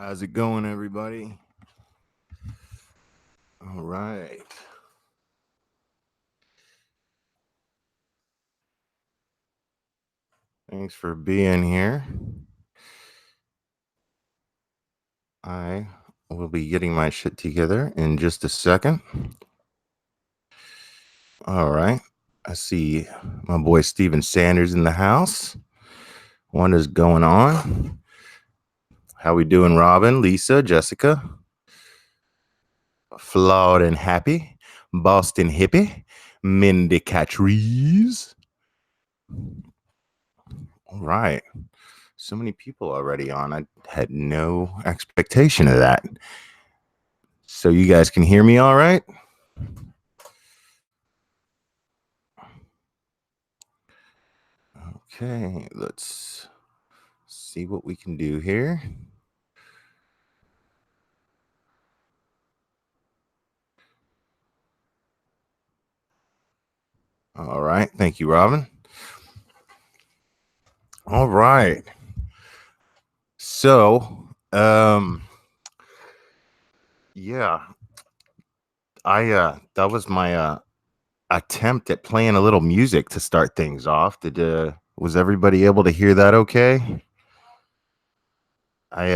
How's it going, everybody? All right. Thanks for being here. I will be getting my shit together in just a second. All right. I see my boy Steven Sanders in the house. What is going on? How we doing, Robin, Lisa, Jessica? Flawed and happy. Boston hippie. Mindy Catrice. All right. So many people already on. I had no expectation of that. So you guys can hear me all right? Okay, let's see what we can do here. All right. Thank you, Robin. All right. So, yeah, that was my attempt at playing a little music to start things off. Was everybody able to hear that okay? I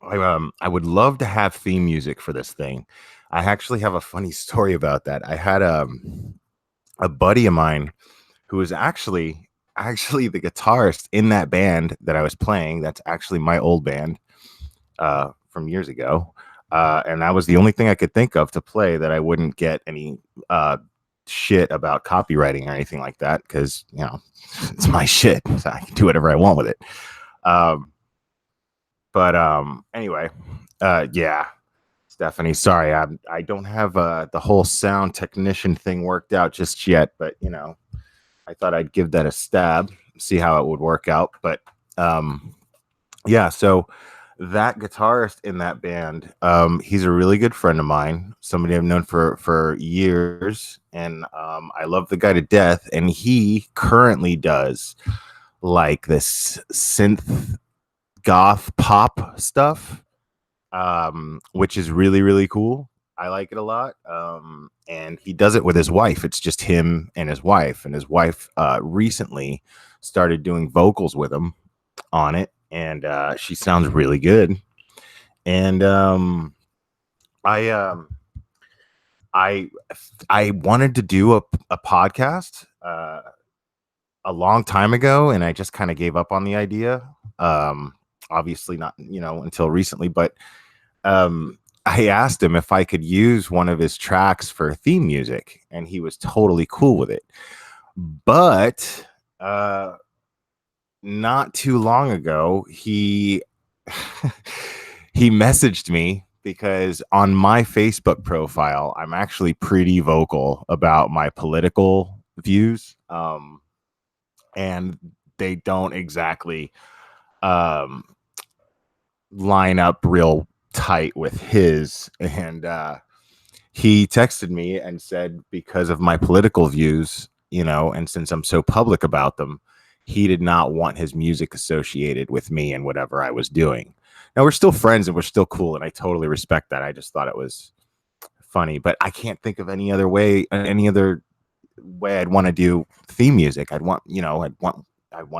I would love to have theme music for this thing. I actually have a funny story about that. I had a buddy of mine who was actually the guitarist in that band that I was playing. That's actually my old band from years ago. And that was the only thing I could think of to play that I wouldn't get any shit about copywriting or anything like that, because it's my shit, so I can do whatever I want with it. But anyway, yeah, Stephanie, sorry, I don't have the whole sound technician thing worked out just yet, but I thought I'd give that a stab, see how it would work out. But yeah, so that guitarist in that band, he's a really good friend of mine, somebody I've known for years, and I love the guy to death. And he currently does like this synth goth pop stuff, which is really, really cool. I like it a lot. And he does it with his wife. It's just him and his wife. And his wife recently started doing vocals with him on it. And she sounds really good. And I I wanted to do a podcast a long time ago, and I just kind of gave up on the idea. Obviously not, until recently, but I asked him if I could use one of his tracks for theme music, and he was totally cool with it. But not too long ago, he he messaged me because on my Facebook profile, I'm actually pretty vocal about my political views, and they don't exactly line up real tight with his. And he texted me and said, because of my political views, and since I'm so public about them, he did not want his music associated with me and whatever I was doing. Now, we're still friends and we're still cool, and I totally respect that. I just thought it was funny, but I can't think of any other way I'd want to do theme music. I want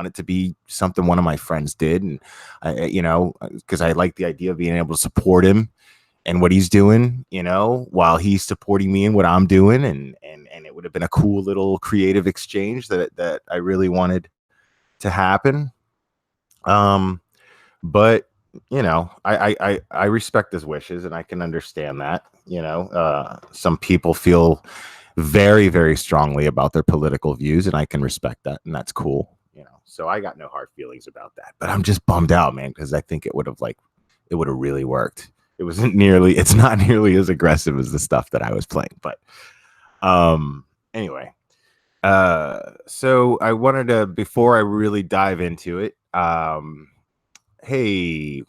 it to be something one of my friends did, and because I like the idea of being able to support him and what he's doing, while he's supporting me and what I'm doing, and it would have been a cool little creative exchange that I really wanted to happen. But I respect his wishes, and I can understand that. Some people feel very, very strongly about their political views, and I can respect that, and that's cool. So I got no hard feelings about that. But I'm just bummed out, man, because I think it would have really worked. It's not nearly as aggressive as the stuff that I was playing. But anyway, so I wanted to, before I really dive into it, hey,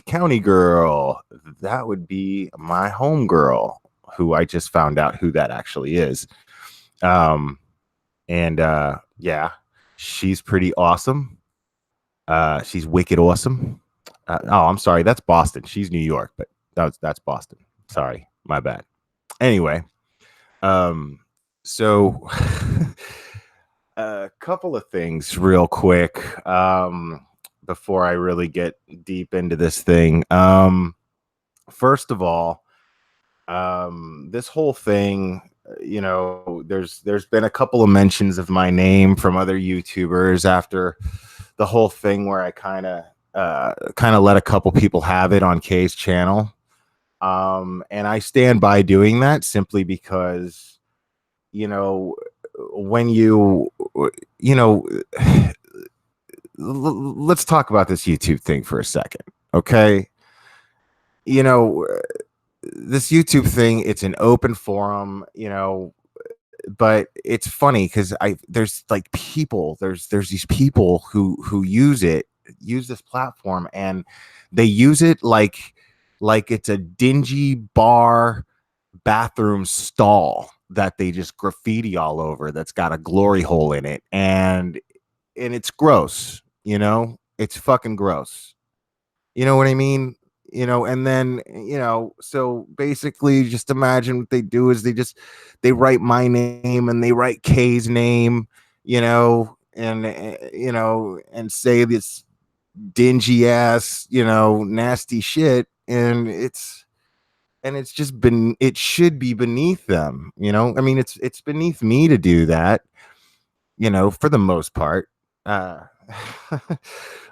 county girl, that would be my home girl, who I just found out who that actually is. And yeah, she's pretty awesome. She's wicked awesome. Oh, I'm sorry. That's Boston. She's New York, but that's Boston. Sorry, my bad. Anyway, um, so a couple of things real quick before I really get deep into this thing. First of all, this whole thing, there's been a couple of mentions of my name from other YouTubers after the whole thing where I kind of let a couple people have it on Kay's channel. And I stand by doing that simply because, when you know, let's talk about this YouTube thing for a second. Okay. You know, this YouTube thing, it's an open forum, but it's funny because there's like people, there's these people who use this platform, and they use it like it's a dingy bar bathroom stall that they just graffiti all over that's got a glory hole in it, and it's gross, it's fucking gross. You know what I mean? And then, so basically just imagine what they do is they write my name and they write Kay's name, and say this dingy ass, nasty shit. And it's just been, it should be beneath them, I mean, it's beneath me to do that, for the most part. Uh,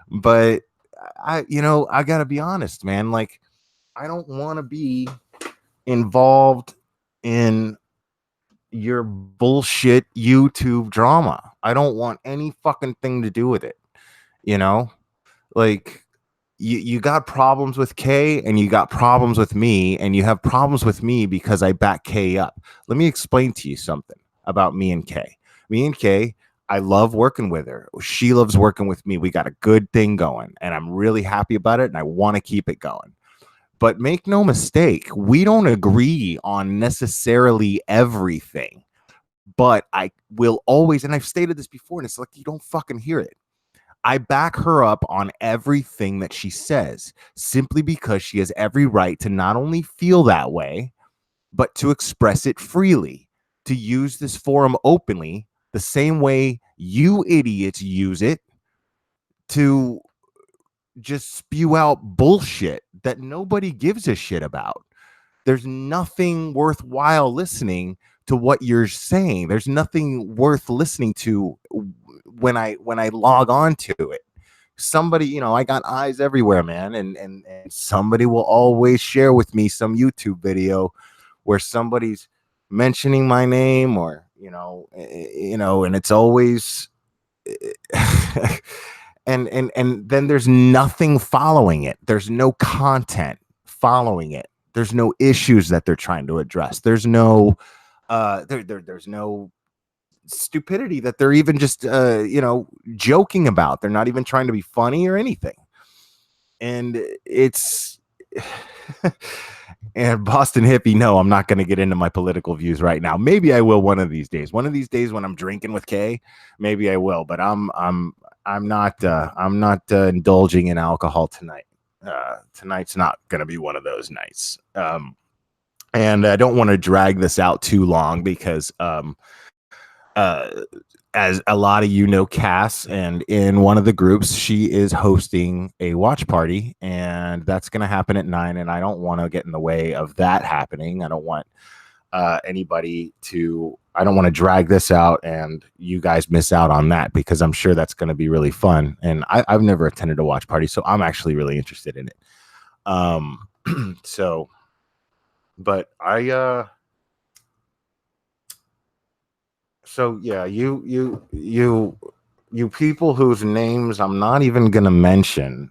but I gotta be honest, man. Like, I don't want to be involved in your bullshit YouTube drama. I don't want any fucking thing to do with it. You know, like you got problems with Kay and you got problems with me, and you have problems with me because I back Kay up. Let me explain to you something about me and Kay. Me and Kay, I love working with her. She loves working with me. We got a good thing going, and I'm really happy about it, and I want to keep it going. But make no mistake, we don't agree on necessarily everything. But I will always, and I've stated this before, and it's like you don't fucking hear it. I back her up on everything that she says simply because she has every right to not only feel that way, but to express it freely, to use this forum openly, the same way you idiots use it to just spew out bullshit that nobody gives a shit about. There's nothing worthwhile listening to what you're saying. There's nothing worth listening to when I log on to it. Somebody, I got eyes everywhere, man, and somebody will always share with me some YouTube video where somebody's mentioning my name, or and it's always and then there's nothing following it. There's no content following it. There's no issues that they're trying to address. There's no there's no stupidity that they're even just joking about. They're not even trying to be funny or anything. And it's and Boston Hippie, no, I'm not going to get into my political views right now. Maybe I will one of these days. One of these days when I'm drinking with Kay, maybe I will, but I'm not indulging in alcohol tonight. Tonight's not going to be one of those nights. And I don't want to drag this out too long because as a lot of Cass, and in one of the groups, she is hosting a watch party, and that's going to happen at 9. And I don't want to get in the way of that happening. I don't want anybody to. I don't want to drag this out and you guys miss out on that, because I'm sure that's going to be really fun. And I've never attended a watch party, so I'm actually really interested in it. So, but so yeah, you people whose names I'm not even gonna mention,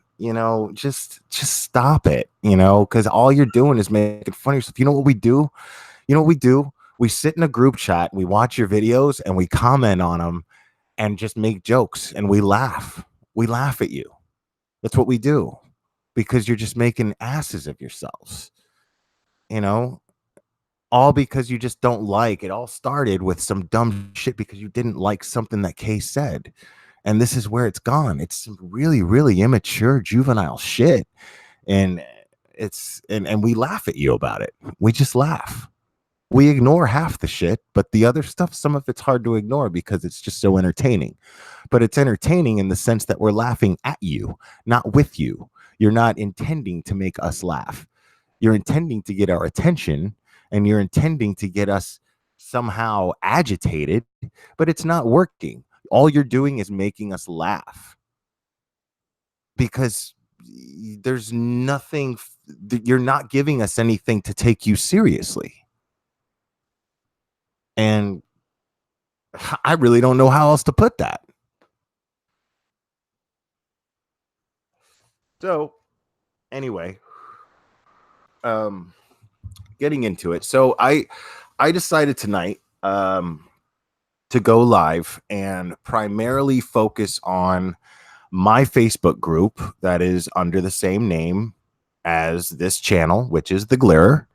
just stop it, because all you're doing is making fun of yourself. You know what we do? We sit in a group chat, we watch your videos, and we comment on them and just make jokes, and we laugh. We laugh at you. That's what we do, because you're just making asses of yourselves, all because you just don't like. It all started with some dumb shit because you didn't like something that Kay said. And this is where it's gone. It's some really, really immature, juvenile shit. And and we laugh at you about it. We just laugh. We ignore half the shit, but the other stuff, some of it's hard to ignore because it's just so entertaining. But it's entertaining in the sense that we're laughing at you, not with you. You're not intending to make us laugh. You're intending to get our attention, and you're intending to get us somehow agitated, but it's not working. All you're doing is making us laugh because there's nothing, you're not giving us anything to take you seriously. And I really don't know how else to put that. So, anyway, um getting into it. So I decided tonight to go live and primarily focus on my Facebook group that is under the same name as this channel, which is The Glare.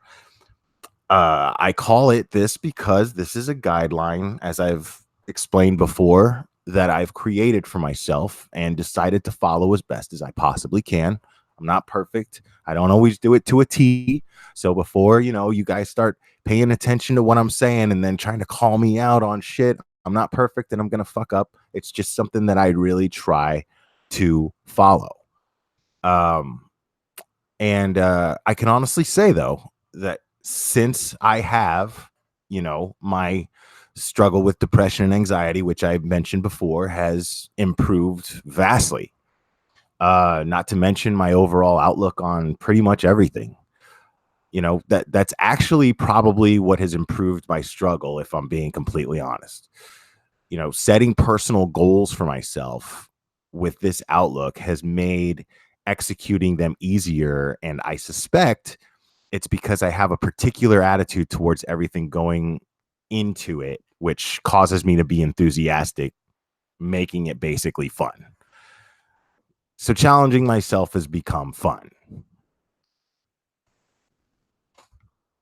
I call it this because this is a guideline, as I've explained before, that I've created for myself and decided to follow as best as I possibly can. I'm not perfect. I don't always do it to a T. So before, you guys start paying attention to what I'm saying and then trying to call me out on shit, I'm not perfect and I'm going to fuck up. It's just something that I really try to follow. And I can honestly say, though, that since I have, my struggle with depression and anxiety, which I mentioned before, has improved vastly. Not to mention my overall outlook on pretty much everything. That's actually probably what has improved my struggle, if I'm being completely honest. Setting personal goals for myself with this outlook has made executing them easier. And I suspect it's because I have a particular attitude towards everything going into it, which causes me to be enthusiastic, making it basically fun. So challenging myself has become fun.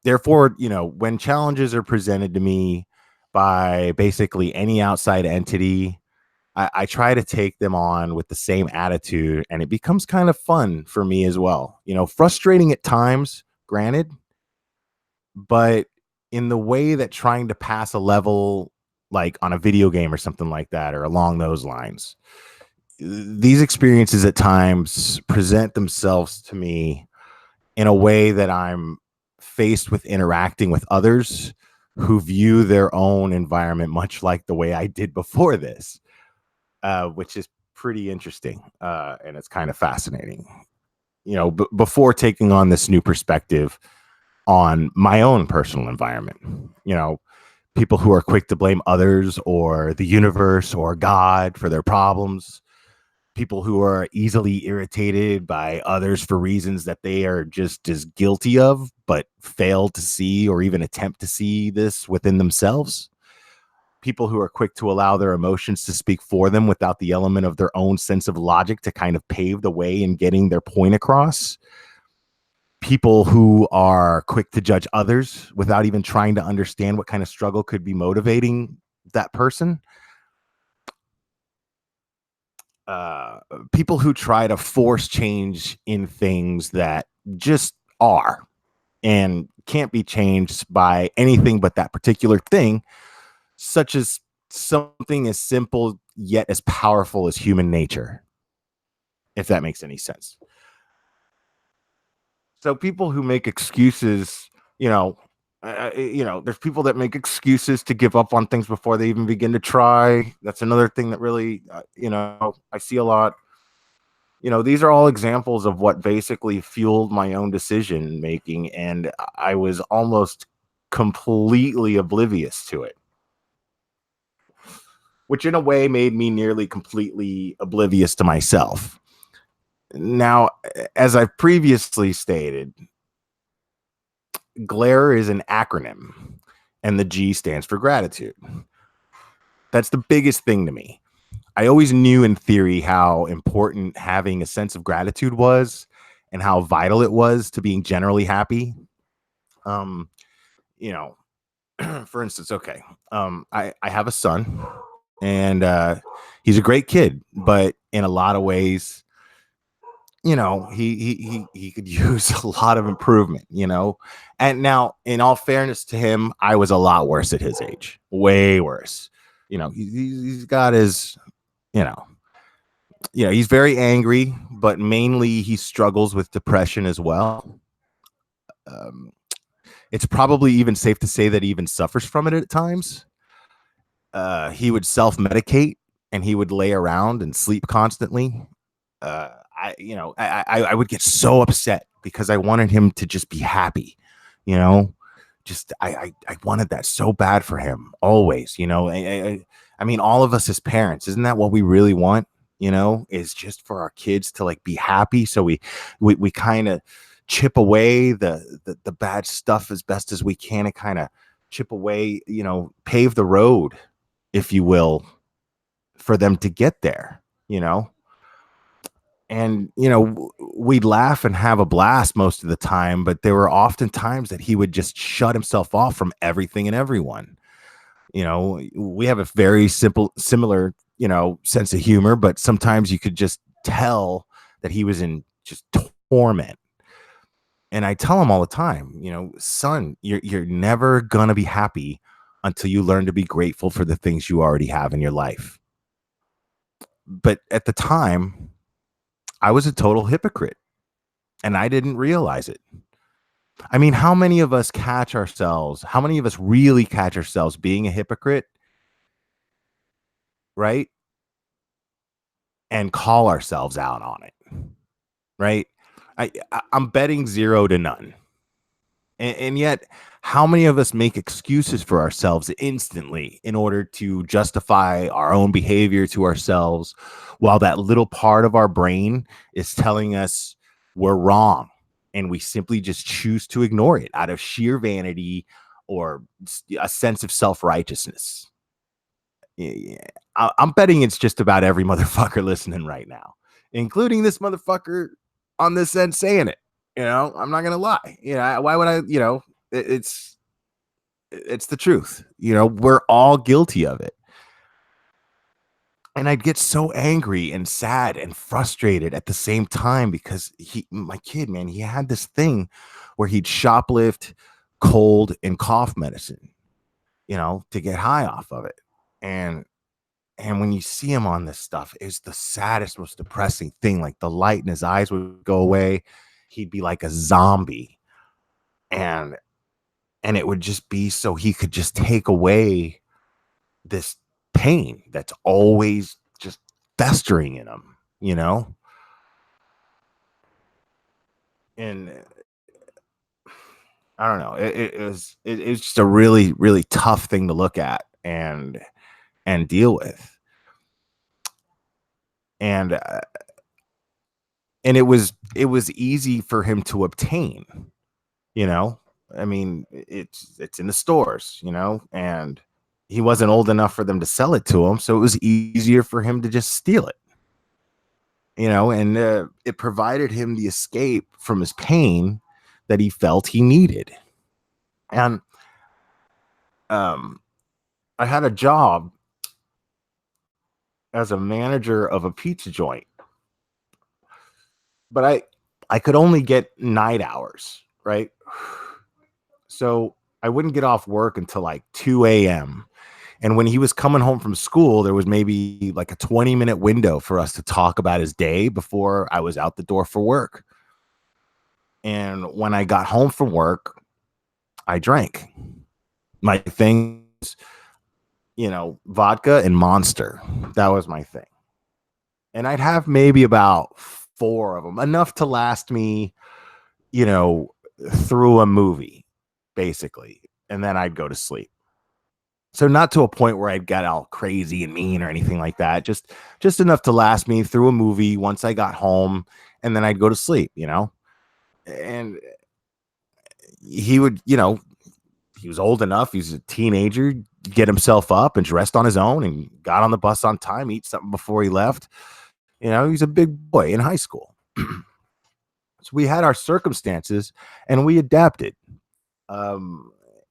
Therefore, when challenges are presented to me by basically any outside entity, I try to take them on with the same attitude, and it becomes kind of fun for me as well. Frustrating at times, granted, but in the way that trying to pass a level like on a video game or something like that, or along those lines. These experiences at times present themselves to me in a way that I'm faced with interacting with others who view their own environment much like the way I did before this, which is pretty interesting. And it's kind of fascinating, before taking on this new perspective on my own personal environment. People who are quick to blame others or the universe or God for their problems, people who are easily irritated by others for reasons that they are just as guilty of, but fail to see or even attempt to see this within themselves. People who are quick to allow their emotions to speak for them without the element of their own sense of logic to kind of pave the way in getting their point across. People who are quick to judge others without even trying to understand what kind of struggle could be motivating that person. People who try to force change in things that just are and can't be changed by anything but that particular thing, such as something as simple yet as powerful as human nature, if that makes any sense. So people who make excuses, there's people that make excuses to give up on things before they even begin to try. That's another thing that really, I see a lot. These are all examples of what basically fueled my own decision making, and I was almost completely oblivious to it, which in a way made me nearly completely oblivious to myself. Now, as I've previously stated, GLARE is an acronym, and the G stands for gratitude. That's the biggest thing to me. I always knew in theory how important having a sense of gratitude was and how vital it was to being generally happy. Um, you know, for instance, okay. I have a son And he's a great kid, but in a lot of ways, he could use a lot of improvement. And now, in all fairness to him, I was a lot worse at his age, way worse. He's got his, you know, he's very angry, but mainly he struggles with depression as well. Um, it's probably even safe to say that he even suffers from it at times. He would self-medicate and he would lay around and sleep constantly. I would get so upset because I wanted him to just be happy, you know. Just I wanted that so bad for him always, I mean, all of us as parents, isn't that what we really want? Is just for our kids to like be happy. So we kind of chip away the bad stuff as best as we can and kind of chip away, pave the road, if you will, for them to get there, and we'd laugh and have a blast most of the time, but there were often times that he would just shut himself off from everything and everyone. We have a very similar sense of humor, but sometimes you could just tell that he was in just torment. And I tell him all the time, son, you're never gonna be happy until you learn to be grateful for the things you already have in your life. But at the time, I was a total hypocrite and I didn't realize it. I mean, how many of us really catch ourselves being a hypocrite, right? And call ourselves out on it, right? I'm betting 0 to none. And yet, how many of us make excuses for ourselves instantly in order to justify our own behavior to ourselves, while that little part of our brain is telling us we're wrong, and we simply just choose to ignore it out of sheer vanity or a sense of self-righteousness? Yeah, I'm betting it's just about every motherfucker listening right now, including this motherfucker on this end saying it. I'm not gonna lie. Why would I? It's the truth. We're all guilty of it. And I'd get so angry and sad and frustrated at the same time because my kid, man, he had this thing where he'd shoplift cold and cough medicine, to get high off of it. And when you see him on this stuff, it's the saddest, most depressing thing. Like the light in his eyes would go away. He'd be like a zombie. And it would just be so he could just take away this pain that's always just festering in him. And I don't know. It was just a really, really tough thing to look at and deal with. And it was easy for him to obtain, you know. I mean, it's in the stores, and he wasn't old enough for them to sell it to him, so it was easier for him to just steal it, and it provided him the escape from his pain that he felt he needed. And I had a job as a manager of a pizza joint, but I could only get night hours, right? So I wouldn't get off work until like 2 a.m. And when he was coming home from school, there was maybe like a 20-minute window for us to talk about his day before I was out the door for work. And when I got home from work, I drank. My things, vodka and Monster. That was my thing. And I'd have maybe about 4 of them, enough to last me, through a movie, basically. And then I'd go to sleep. So not to a point where I'd get all crazy and mean or anything like that. Just enough to last me through a movie once I got home, and then I'd go to sleep, And he would, he was old enough. He was a teenager, get himself up and dressed on his own and got on the bus on time, eat something before he left. He's a big boy in high school. So we had our circumstances and we adapted.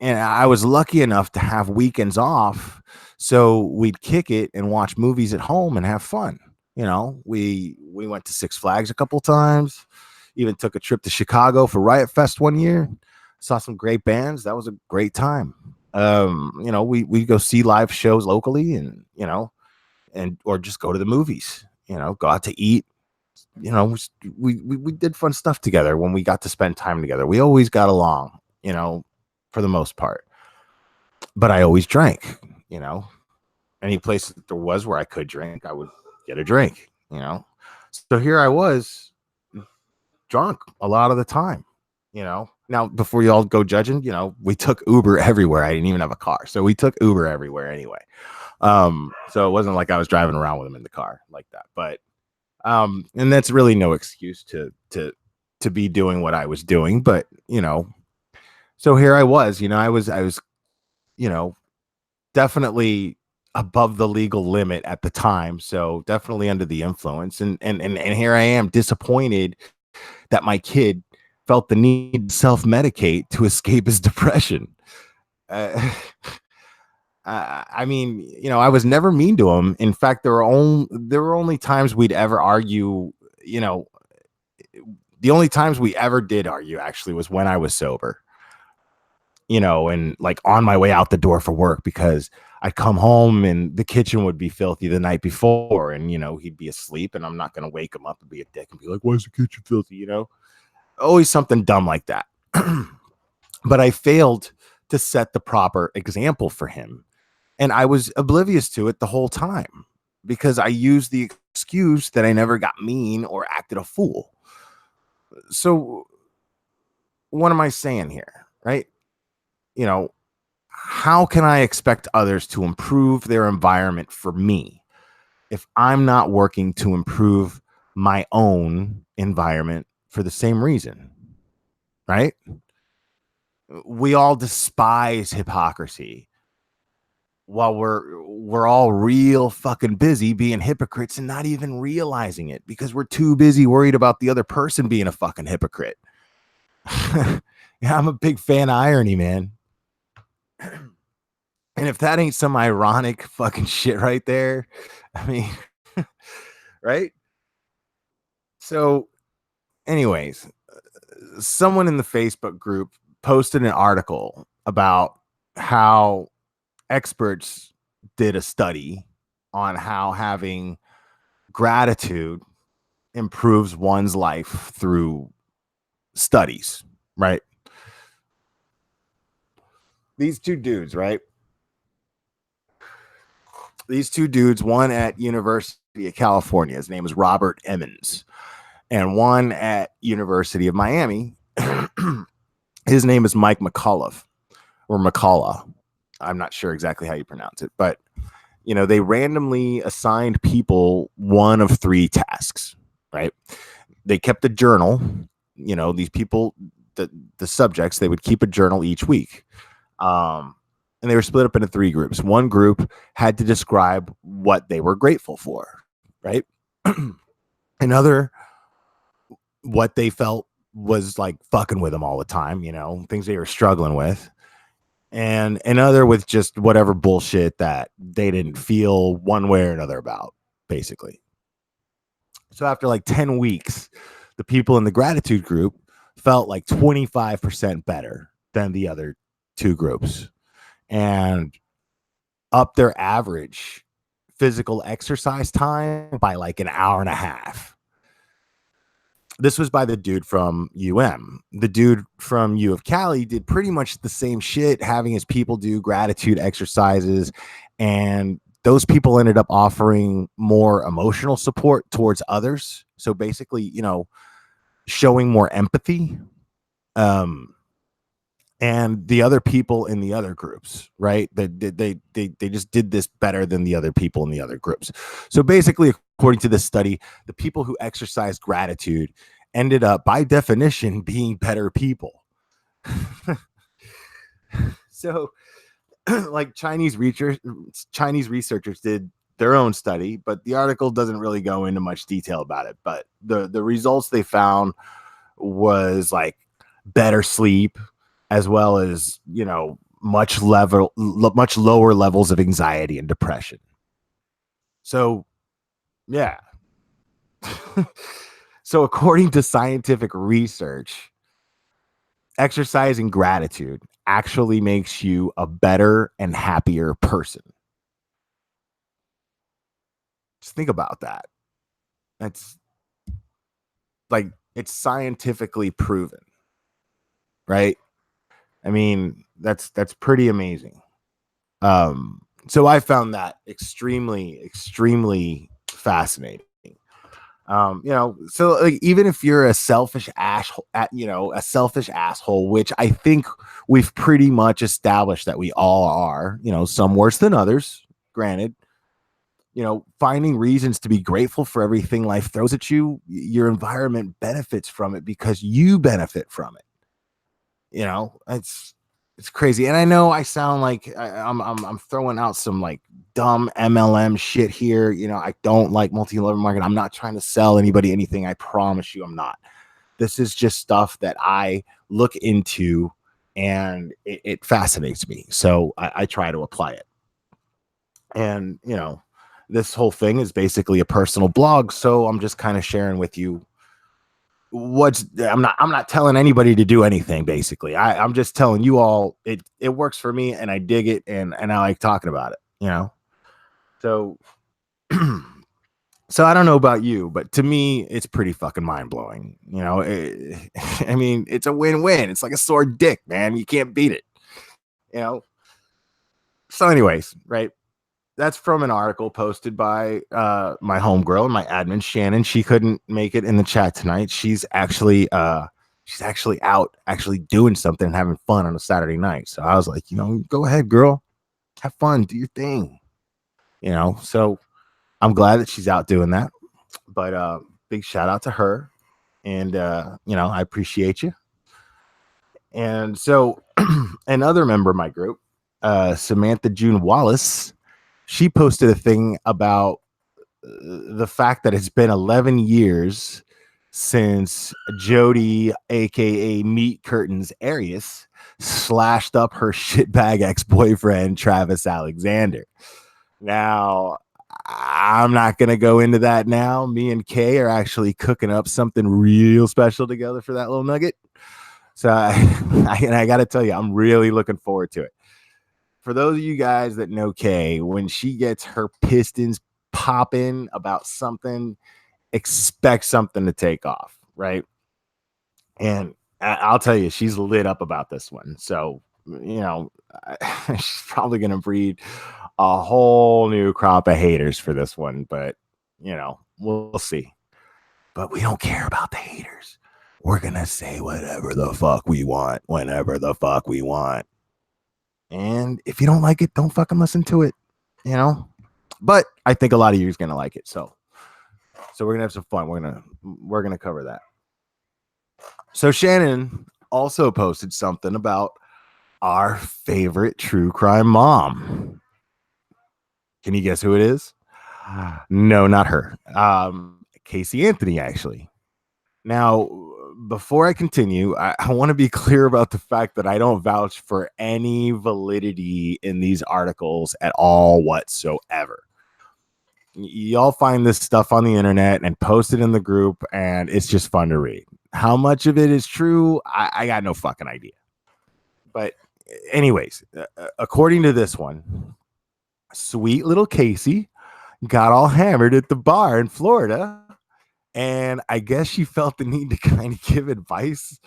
And I was lucky enough to have weekends off, so we'd kick it and watch movies at home and have fun. We went to Six Flags a couple times, even took a trip to Chicago for Riot Fest one year. Saw some great bands. That was a great time. We go see live shows locally, and or just go to the movies. Go out to eat. We did fun stuff together when we got to spend time together. We always got along. For the most part. But I always drank, any place that there was where I could drink, I would get a drink, So here I was drunk a lot of the time, Now, before you all go judging, we took Uber everywhere. I didn't even have a car. So we took Uber everywhere anyway. So it wasn't like I was driving around with him in the car like that. But and that's really no excuse to be doing what I was doing, but so here I was, I was, definitely above the legal limit at the time. So definitely under the influence. And here I am disappointed that my kid felt the need to self-medicate to escape his depression. I mean, I was never mean to him. In fact, there were only times we'd ever argue, the only times we ever did argue actually was when I was sober. And like on my way out the door for work, because I'd come home and the kitchen would be filthy the night before, and he'd be asleep, and I'm not going to wake him up and be a dick and be like, why is the kitchen filthy? Always something dumb like that. But I failed to set the proper example for him, and I was oblivious to it the whole time because I used the excuse that I never got mean or acted a fool. So what am I saying here, right? How can I expect others to improve their environment for me if I'm not working to improve my own environment for the same reason? Right? We all despise hypocrisy while we're all real fucking busy being hypocrites and not even realizing it because we're too busy worried about the other person being a fucking hypocrite. Yeah, I'm a big fan of irony, man. And if that ain't some ironic fucking shit right there, I mean, right? So, anyways, someone in the Facebook group posted an article about how experts did a study on how having gratitude improves one's life through studies, right? These two dudes, right? These two dudes, one at University of California, his name is Robert Emmons, and one at University of Miami, his name is Mike McCullough, or McCullough. I'm not sure exactly how you pronounce it, but they randomly assigned people one of three tasks, right? They kept a journal. These people, the subjects, they would keep a journal each week. And they were split up into three groups. One group had to describe what they were grateful for, right? Another, what they felt was like fucking with them all the time, things they were struggling with. And another with just whatever bullshit that they didn't feel one way or another about, basically. So after like 10 weeks, the people in the gratitude group felt like 25% better than the other two groups and up their average physical exercise time by like an hour and a half. This was by the dude from UM. The dude from U of Cali did pretty much the same shit, having his people do gratitude exercises, and those people ended up offering more emotional support towards others. So basically, showing more empathy. And the other people in the other groups, right? They just did this better than the other people in the other groups. So basically, according to this study, the people who exercised gratitude ended up, by definition, being better people. So, like Chinese researchers did their own study, but the article doesn't really go into much detail about it. But the results they found was like better sleep, as well as, much lower levels of anxiety and depression. So, yeah. So, according to scientific research, exercising gratitude actually makes you a better and happier person. Just think about that. That's like, it's scientifically proven, right? I mean, that's pretty amazing. So I found that extremely fascinating. So like, even if you're a selfish a selfish asshole, which I think we've pretty much established that we all are, some worse than others, granted, finding reasons to be grateful for everything life throws at you, your environment benefits from it because you benefit from it. It's crazy. And I know I sound like I'm throwing out some like dumb MLM shit here. I don't like multi-level marketing. I'm not trying to sell anybody anything. I promise you I'm not. This is just stuff that I look into and it fascinates me. So I try to apply it. And, this whole thing is basically a personal blog. So I'm just kind of sharing with you I'm not telling anybody to do anything. Basically, I'm just telling you all it works for me and I dig it and I like talking about it, so so I don't know about you, but to me it's pretty fucking mind-blowing. I mean, it's a win-win. It's like a sore dick, man. You can't beat it. So anyways, right, that's from an article posted by my homegirl and my admin Shannon. She couldn't make it in the chat tonight. She's actually out actually doing something and having fun on a Saturday night. So I was like, go ahead, girl, have fun, do your thing. So I'm glad that she's out doing that. But big shout out to her, and I appreciate you. And so another member of my group, Samantha June Wallace, she posted a thing about the fact that it's been 11 years since Jody, aka Meat Curtains Arias, slashed up her shitbag ex-boyfriend Travis Alexander. Now, I'm not going to go into that now. Me and Kay are actually cooking up something real special together for that little nugget. So I got to tell you, I'm really looking forward to it. For those of you guys that know Kay, when she gets her pistons popping about something, expect something to take off, right? And I'll tell you, she's lit up about this one. So, she's probably going to breed a whole new crop of haters for this one, but, we'll see. But we don't care about the haters. We're going to say whatever the fuck we want, whenever the fuck we want. And if you don't like it, don't fucking listen to it, But I think a lot of you are gonna like it, so we're gonna have some fun. We're gonna cover that. So Shannon also posted something about our favorite true crime mom. Can you guess who it is? No, not her. Casey Anthony, actually. Now, before I continue, I want to be clear about the fact that I don't vouch for any validity in these articles at all whatsoever. Y'all find this stuff on the internet and post it in the group, and it's just fun to read. How much of it is true, I got no fucking idea. But anyways, according to this one, sweet little Casey got all hammered at the bar in Florida. And I guess she felt the need to kind of give advice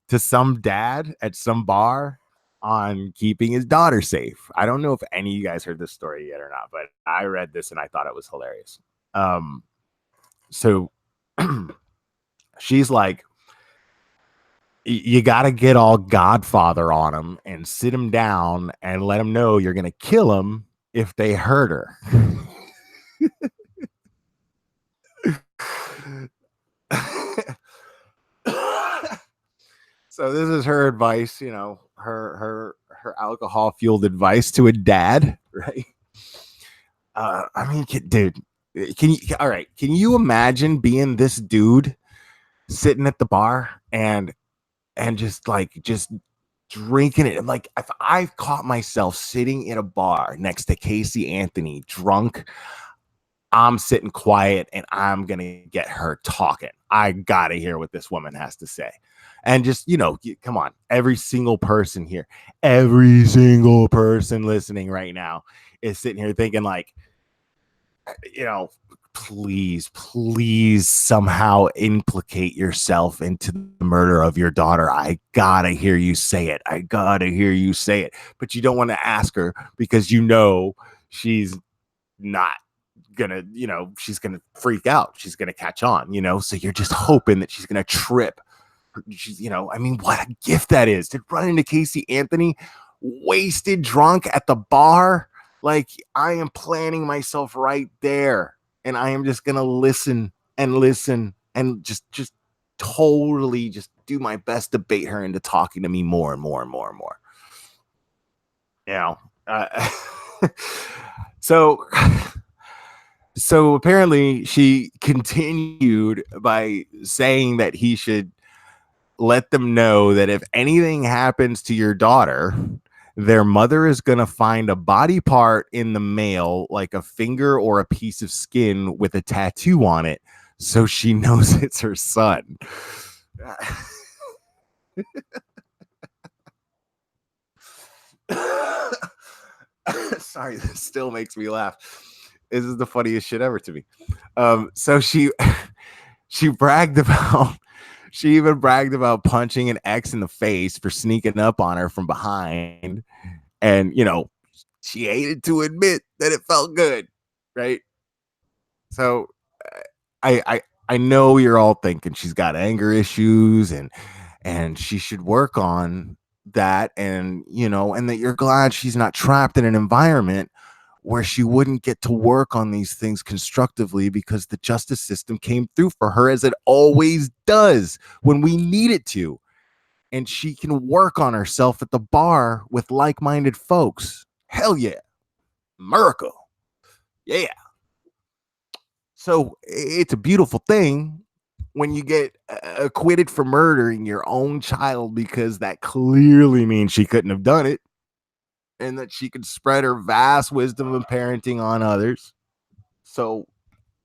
to some dad at some bar on keeping his daughter safe. I don't know if any of you guys heard this story yet or not, but I read this and I thought it was hilarious. So she's like, you got to get all Godfather on him and sit him down and let him know you're going to kill him if they hurt her. So this is her advice, her alcohol fueled advice to a dad, right? I mean, dude, can you imagine being this dude sitting at the bar and just drinking it. I'm like, if I've caught myself sitting in a bar next to Casey Anthony drunk, I'm sitting quiet and I'm going to get her talking. I got to hear what this woman has to say. And just, come on, every single person here, every single person listening right now is sitting here thinking like, please somehow implicate yourself into the murder of your daughter. I gotta hear you say it. But you don't want to ask her because she's not gonna, she's gonna freak out. She's gonna catch on, so you're just hoping that she's gonna trip. She's, what a gift that is to run into Casey Anthony wasted drunk at the bar. Like, I am planning myself right there, and I am just gonna listen and just totally just do my best to bait her into talking to me more and more and more and more. So apparently she continued by saying that he should let them know that if anything happens to your daughter, their mother is going to find a body part in the mail, like a finger or a piece of skin with a tattoo on it, so she knows it's her son. Sorry, this still makes me laugh. This is the funniest shit ever to me. So she bragged about, she even bragged about punching an ex in the face for sneaking up on her from behind. And, she hated to admit that it felt good. Right. So I know you're all thinking she's got anger issues and she should work on that. And, and that you're glad she's not trapped in an environment where she wouldn't get to work on these things constructively because the justice system came through for her as it always does when we need it to. And she can work on herself at the bar with like-minded folks. Hell yeah. America. Yeah. So it's a beautiful thing when you get acquitted for murdering your own child, because that clearly means she couldn't have done it, and that she could spread her vast wisdom of parenting on others. So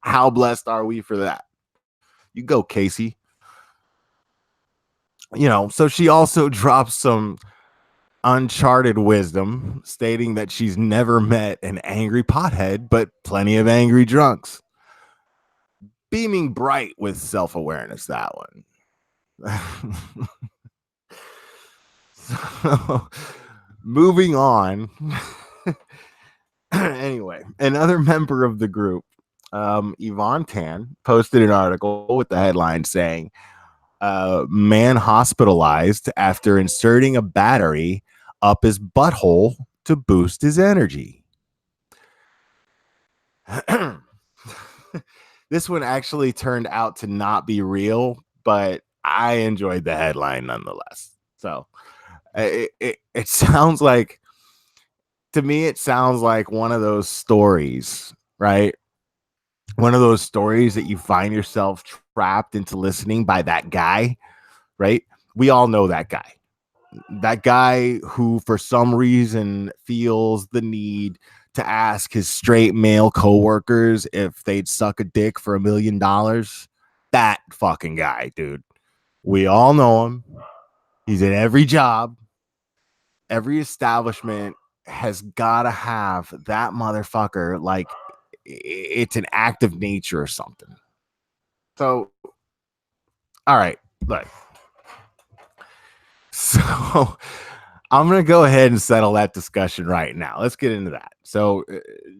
how blessed are we for that? You go, Casey. So she also drops some uncharted wisdom, stating that she's never met an angry pothead, but plenty of angry drunks. Beaming bright with self-awareness, that one. So, moving on. Anyway, another member of the group, Yvonne Tan, posted an article with the headline saying, man hospitalized after inserting a battery up his butthole to boost his energy. This one actually turned out to not be real, but I enjoyed the headline nonetheless. So it sounds like, to me, it sounds like one of those stories, right? One of those stories that you find yourself trapped into listening by that guy, right? We all know that guy. That guy who, for some reason, feels the need to ask his straight male coworkers if they'd suck a dick for $1 million. That fucking guy, dude. We all know him. He's in every job. Every establishment has got to have that motherfucker like it's an act of nature or something. So, all right, look. So I'm going to go ahead and settle that discussion right now. Let's get into that. So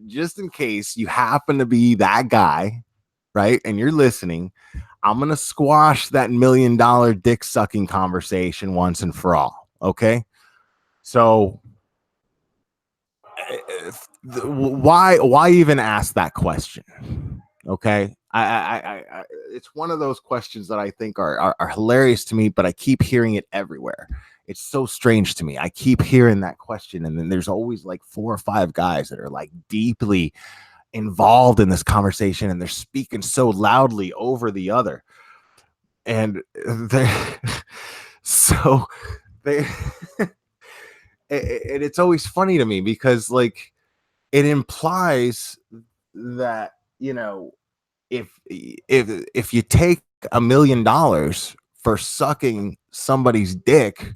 just in case you happen to be that guy, right, and you're listening, I'm going to squash that $1 million dick sucking conversation once and for all. Okay. So why even ask that question? Okay. I it's one of those questions that I think are hilarious to me, but I keep hearing it everywhere. It's so strange to me. I keep hearing that question, and then there's always like 4 or 5 guys that are like deeply involved in this conversation, and they're speaking so loudly over the other, and they and it's always funny to me because like it implies that, you know, if you take $1 million for sucking somebody's dick,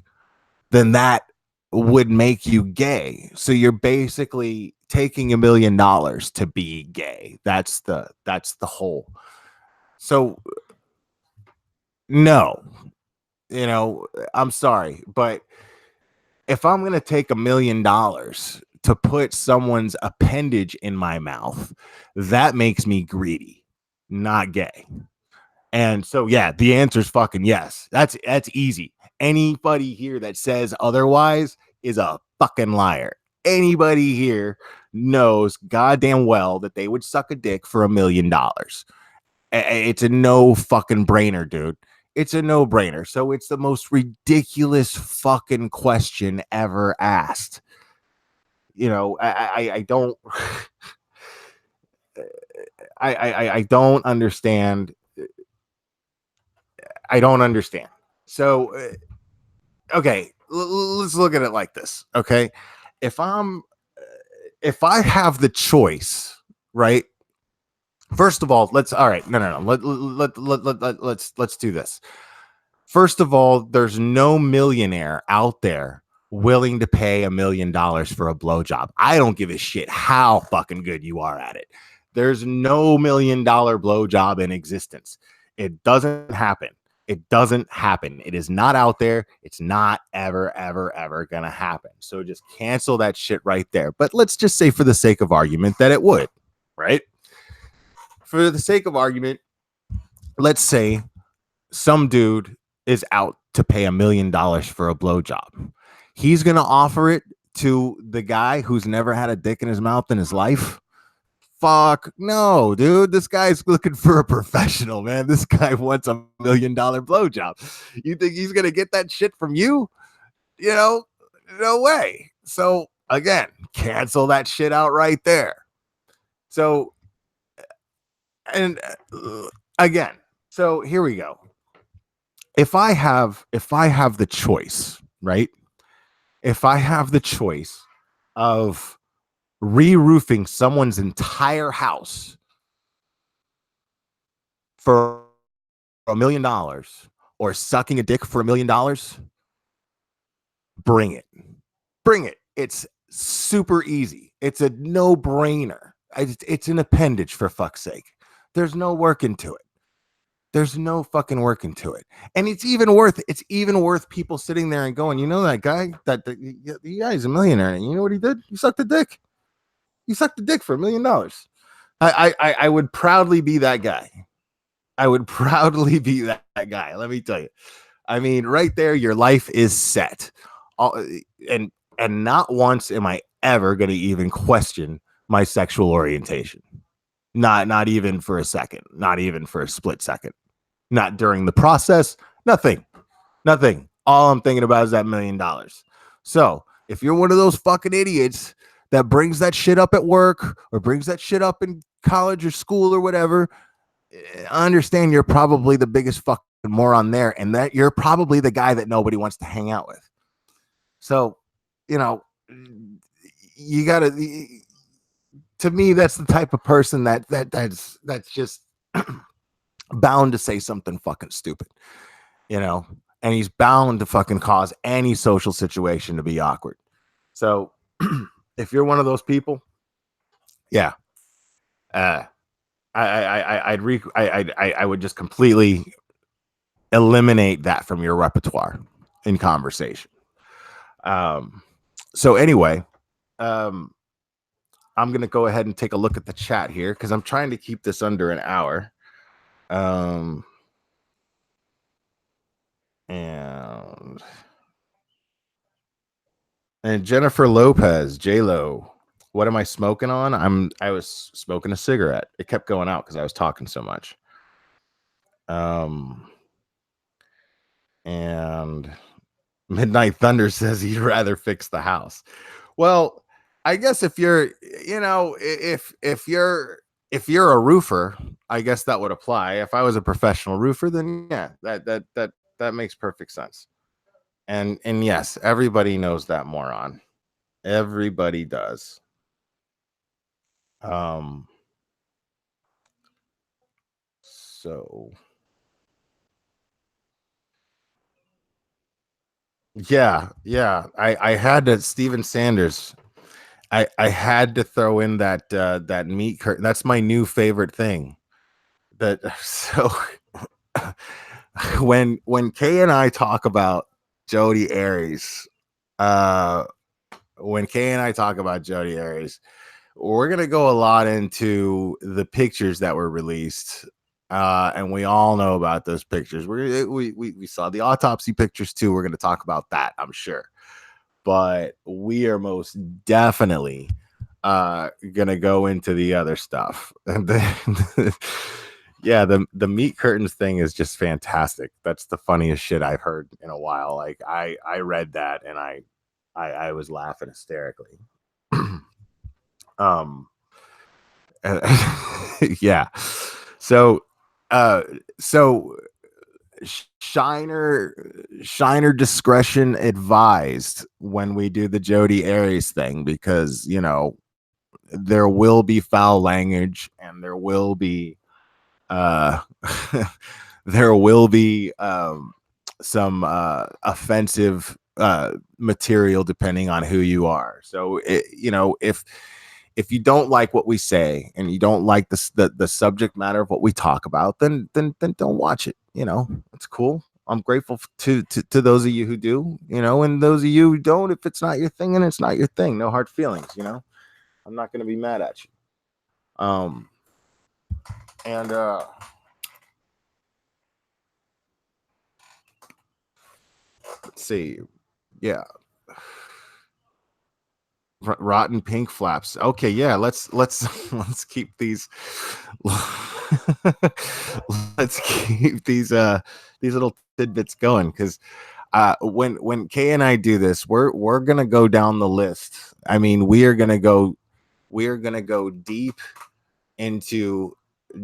then that would make you gay. So you're basically taking $1 million to be gay. That's the whole. So no, you know, I'm sorry, but if I'm gonna take $1 million to put someone's appendage in my mouth, that makes me greedy, not gay. And so yeah, the answer is fucking yes. That's easy. Anybody here that says otherwise is a fucking liar. Anybody here knows goddamn well that they would suck a dick for $1 million. It's a no fucking brainer, dude. It's a no brainer. So it's the most ridiculous fucking question ever asked. You know, I don't I don't understand. I don't understand. So okay, let's look at it like this. Okay, if I have the choice, right? First of all, let's all right. No. Let's do this. First of all, there's no millionaire out there willing to pay $1 million for a blowjob. I don't give a shit how fucking good you are at it. There's no $1 million blowjob in existence. It doesn't happen. It doesn't happen. It is not out there. It's not ever gonna happen. So just cancel that shit right there. But let's just say, for the sake of argument, that it would, right? For the sake of argument, let's say some dude is out to pay $1 million for a blowjob. He's gonna offer it to the guy who's never had a dick in his mouth in his life. Fuck no, dude. This guy's looking for a professional, man. This guy wants $1 million blowjob. You think he's gonna get that shit from you? You know, no way. So again, cancel that shit out right there. So, and again, so here we go. If I have the choice, right? If I have the choice of re-roofing someone's entire house for $1 million or sucking a dick for $1 million, bring it. Bring it. It's super easy. It's a no-brainer. It's an appendage, for fuck's sake. There's no work into it. There's no fucking work into it. And it's even worth people sitting there and going, you know, that guy, the guy's a millionaire. And you know what he did? He sucked a dick. He sucked a dick for $1 million. I would proudly be that guy. I would proudly be that guy. Let me tell you. I mean, right there, your life is set. And not once am I ever going to even question my sexual orientation. Not even for a second. Not even for a split second. Not during the process. Nothing. All I'm thinking about is that $1 million. So if you're one of those fucking idiots that brings that shit up at work or brings that shit up in college or school or whatever, I understand you're probably the biggest fucking moron there, and that you're probably the guy that nobody wants to hang out with. So, you know, you gotta. To me, that's the type of person that's just bound to say something fucking stupid, you know, and he's bound to fucking cause any social situation to be awkward. So, if you're one of those people, yeah, I would just completely eliminate that from your repertoire in conversation. So anyway, I'm going to go ahead and take a look at the chat here because I'm trying to keep this under an hour. And Jennifer Lopez, J-Lo, what am I smoking on? I was smoking a cigarette. It kept going out because I was talking so much. And Midnight Thunder says he'd rather fix the house. Well, I guess if you're, you know, if you're a roofer, I guess that would apply. If I was a professional roofer, then yeah, that makes perfect sense. And yes, everybody knows that moron. Everybody does. Um, so yeah. I had to Steven Sanders. I had to throw in that meat curtain. That's my new favorite thing. That so when Kay and I talk about Jodi Arias, uh when Kay and I talk about Jodi Arias, we're gonna go a lot into the pictures that were released. And we all know about those pictures. We saw the autopsy pictures too. We're gonna talk about that, I'm sure. But we are most definitely gonna go into the other stuff. And then yeah, the meat curtains thing is just fantastic. That's the funniest shit I've heard in a while. Like I read that and I was laughing hysterically. um yeah. So uh so Shiner discretion advised when we do the Jodi Arias thing, because there will be foul language and there will be uh there will be some offensive material depending on who you are. So if you don't like what we say and you don't like the subject matter of what we talk about, then don't watch it. It's cool. I'm grateful to those of you who do, and those of you who don't. If it's not your thing, and it's not your thing, no hard feelings. I'm not going to be mad at you. And let's see. Yeah. Rotten pink flaps. Okay, yeah, let's keep these let's keep these little tidbits going, because when Kay and I do this, we're gonna go down the list. I mean, we are gonna go deep into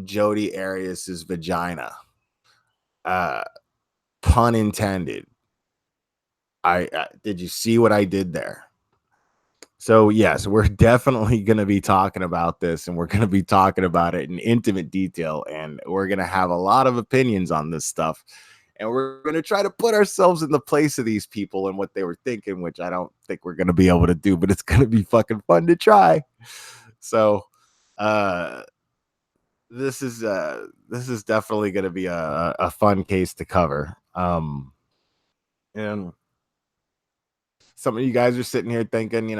Jodi Arias's vagina. Uh Pun intended. I did you see what I did there? So yes, we're definitely going to be talking about this, and we're going to be talking about it in intimate detail, and we're going to have a lot of opinions on this stuff, and we're going to try to put ourselves in the place of these people and what they were thinking, which I don't think we're going to be able to do, but it's going to be fucking fun to try. So, uh, this is definitely going to be a fun case to cover. And some of you guys are sitting here thinking,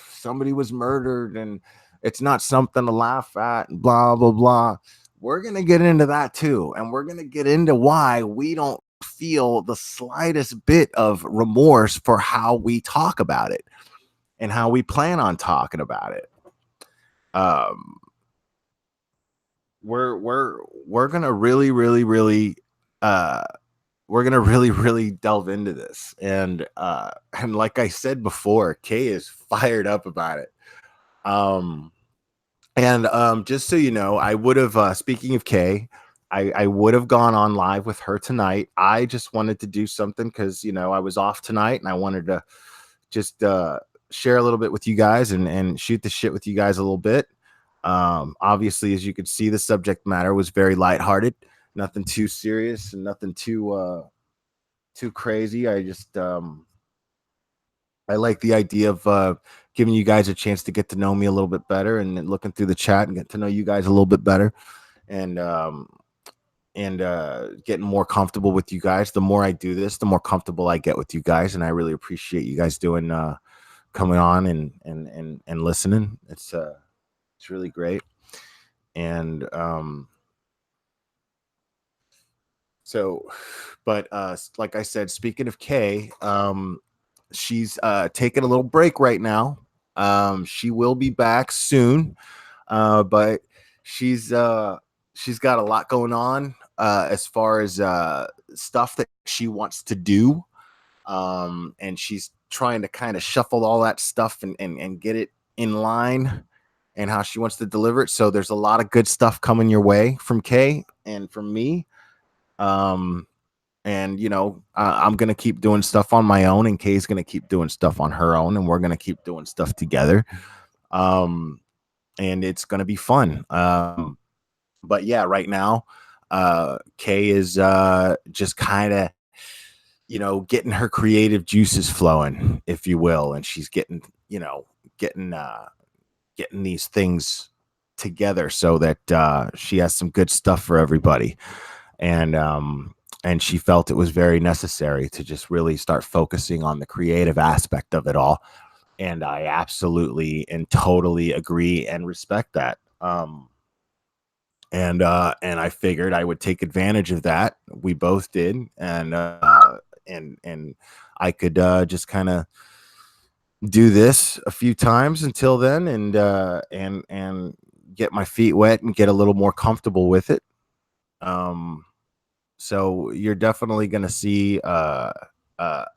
somebody was murdered and it's not something to laugh at and blah, blah, blah. We're going to get into that too. And we're going to get into why we don't feel the slightest bit of remorse for how we talk about it and how we plan on talking about it. Um, we're going to really, really, really, we're gonna really, really delve into this, and like I said before, Kay is fired up about it. Um, and just so you know, I would have. Speaking of Kay, I would have gone on live with her tonight. I just wanted to do something because I was off tonight, and I wanted to just share a little bit with you guys and shoot the shit with you guys a little bit. Obviously, as you could see, the subject matter was very lighthearted, nothing too serious, and nothing too crazy. I like the idea of giving you guys a chance to get to know me a little bit better, and looking through the chat and get to know you guys a little bit better, and getting more comfortable with you guys. The more I do this, the more comfortable I get with you guys, and I really appreciate you guys doing coming on and listening. It's really great. And so, but like I said, speaking of Kay, she's taking a little break right now. She will be back soon, but she's she's got a lot going on as far as stuff that she wants to do, and she's trying to kind of shuffle all that stuff and get it in line and how she wants to deliver it. So there's a lot of good stuff coming your way from Kay and from me. Um, And I'm gonna keep doing stuff on my own, and Kay's gonna keep doing stuff on her own, and we're gonna keep doing stuff together. Um, and it's gonna be fun. But yeah, right now, Kay is just kind of getting her creative juices flowing, if you will, and she's getting getting these things together so that she has some good stuff for everybody. And she felt it was very necessary to just really start focusing on the creative aspect of it all. And I absolutely and totally agree and respect that. And I figured I would take advantage of that. We both did. And I could just kind of do this a few times until then, and get my feet wet and get a little more comfortable with it. Um, so you're definitely going to see a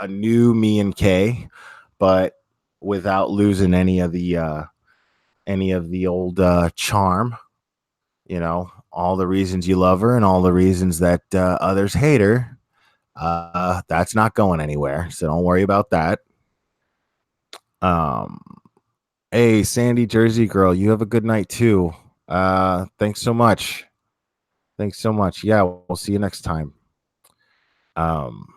new me and Kay, but without losing any of the old charm. All the reasons you love her and all the reasons that others hate her. That's not going anywhere, so don't worry about that. Um, Hey, Sandy Jersey girl, you have a good night too. Thanks so much. Thanks so much. Yeah, we'll see you next time. Um,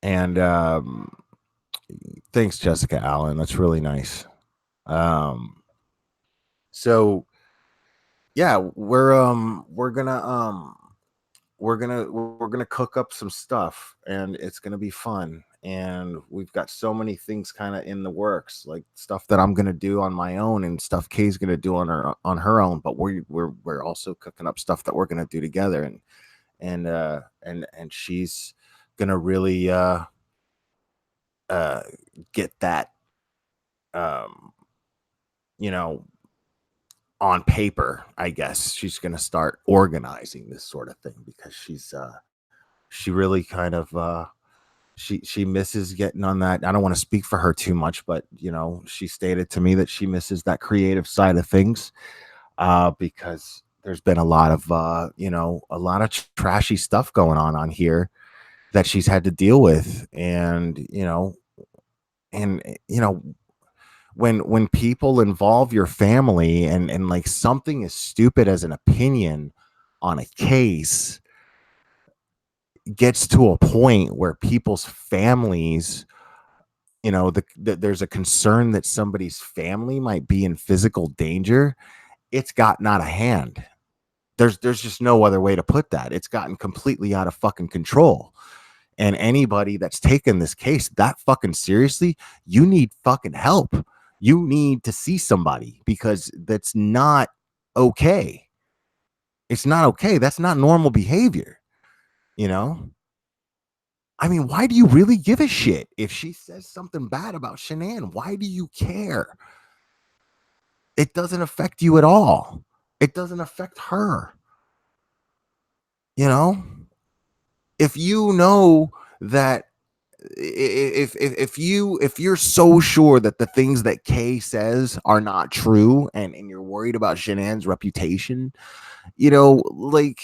and Thanks, Jessica Allen. That's really nice. Um, so yeah, we're gonna cook up some stuff, and it's gonna be fun. And we've got so many things kind of in the works, like stuff that I'm gonna do on my own and stuff Kay's gonna do on her own. But we're also cooking up stuff that we're gonna do together, and she's gonna really uh get that um you know on paper. I guess she's gonna start organizing this sort of thing because she really kind of she misses getting on that. I don't want to speak for her too much, but she stated to me that she misses that creative side of things, because there's been a lot of a lot of trashy stuff going on here that she's had to deal with. And when people involve your family, and like something as stupid as an opinion on a case gets to a point where people's families, there's a concern that somebody's family might be in physical danger. It's gotten out of hand. There's just no other way to put that. It's gotten completely out of fucking control. And anybody that's taken this case that fucking seriously, you need fucking help. You need to see somebody, because that's not okay. It's not okay. That's not normal behavior. You know? I mean, why do you really give a shit if she says something bad about Shanann? Why do you care? It doesn't affect you at all. It doesn't affect her. You know? If you know that if you're so sure that the things that Kay says are not true, and you're worried about Shanann's reputation, like,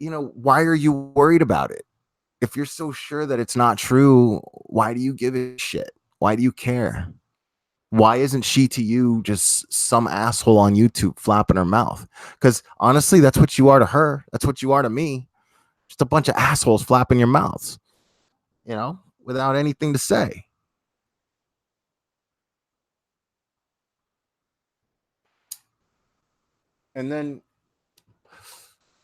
why are you worried about it? If you're so sure that it's not true, why do you give a shit? Why do you care? Why isn't she to you just some asshole on YouTube flapping her mouth? Because honestly, that's what you are to her. That's what you are to me. Just a bunch of assholes flapping your mouths, without anything to say. And then